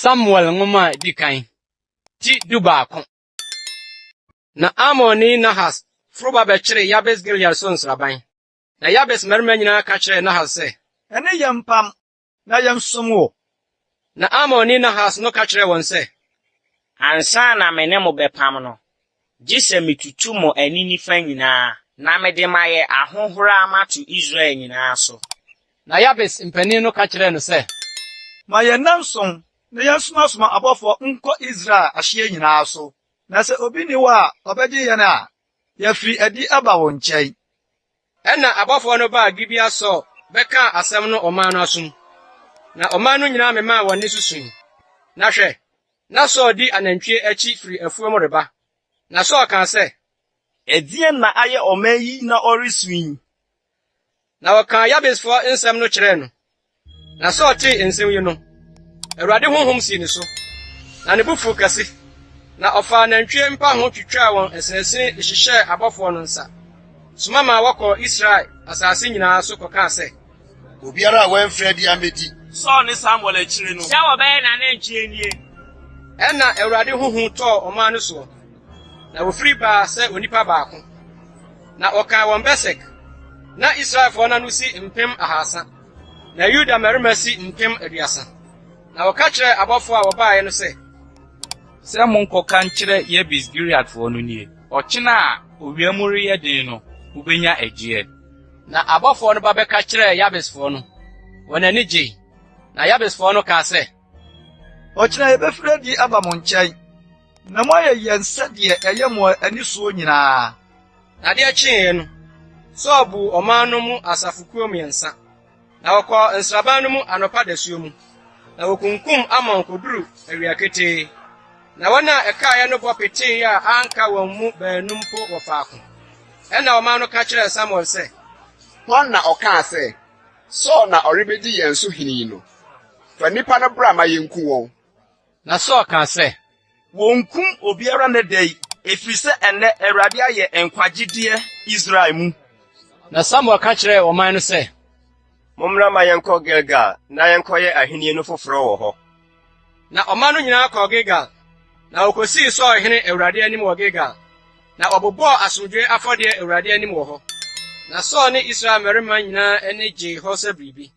Samuel ngoma dikan ti dubako. Na Ammoni Nahas froba be kire Jabesh-gilead so nsraban. Na Jabes mmarima nyina ka kire Nahas se, ene yempam na yemsomo. na Ammoni Nahas no ka kire won se, ansa na me ne mo bepam no gise mitutu mo ani nifa nyina na me de maye ahohora amatu Israel nyina so. na Jabes mpanin no ka kire no se, Ma ye nanson na yensuma abofo nko Israel ahye nyina so. Na se obi ni wa obegye ye na ya firi adi aba won nkyai. Ena abofo no ba Gibea so beka asem no oman no asum. Na oman no nyina mema woni susun. Na hwe, na so di anantwie achi firi afuom reba. Na so kan se, Edien na aye omayi na orisuin. na wakan Jabesfo nsem no kire no. Na so te nsem yi no, Awurade honhom si ni so. Na ne bufu kase. Na ofa anantwie mpa ho twitwa won esese hihye abofo no nsa. Suma ma wakọ Israel asase nyinaa so kọka se, obiara wenfred ya medi Saul ni Samuel akire no. Sha wo be na na nchie nie. ena Awurade honhom tọ oman no so. Na wofiri ba se onipa baako. Na ọka won Besek. Na Israelfo na no si mpem ahasa. Na Yuda mmarima si mpem aduasa. Na ọka kire abofo a wọbaaye no se, sɛ monkoka nkyerɛ Jabesh-gilead fo no nie ɔkyena a owiamuri yɛ den no ubenya agye. na abofo no ba bɛka kire Jabesfo no. Wonani gye. Na Jabesfo no ka se, Ochina ye befiri adi aba mo nkyai. Na mo ye yense de eye mo ani so nyina. na de akye no. So bu oman no mu asafukuo miensa. Na wɔkɔ nsraban no mu anopa dasuo mu. Na wokunkum Ammon koduru awiakete. Na wana ekaaya no bɔ petee a anka wɔn mu baanum po wɔ faako. Ɛna ɔman no ka kyerɛ Samuel sɛ, hwan na ɔkaa sɛ Saul na ɔrebedi yɛn so hene no fa nipa no bra ma yenku wɔn. na Saul ka sɛ, Wonkum obiara ne dai. Efiri sɛ ene Awurade aye enkwagide Israel mu. na Samuel ka kyerɛ ɔman no sɛ, Mommra ma yɛnkɔ Gilgal na yɛnkɔyɛ ahenie no foforo wɔ hɔ. na ɔman no nyinaa kɔɔ Gilgal. Na okosii Saul hene Awurade anim wɔ Gilgal. Na ɔbobɔɔ asomdwoe afɔde Awurade anim wɔ hɔ. Na Saul ne Israel mmarima nyinaa ani gye hɔ sɛ biribi.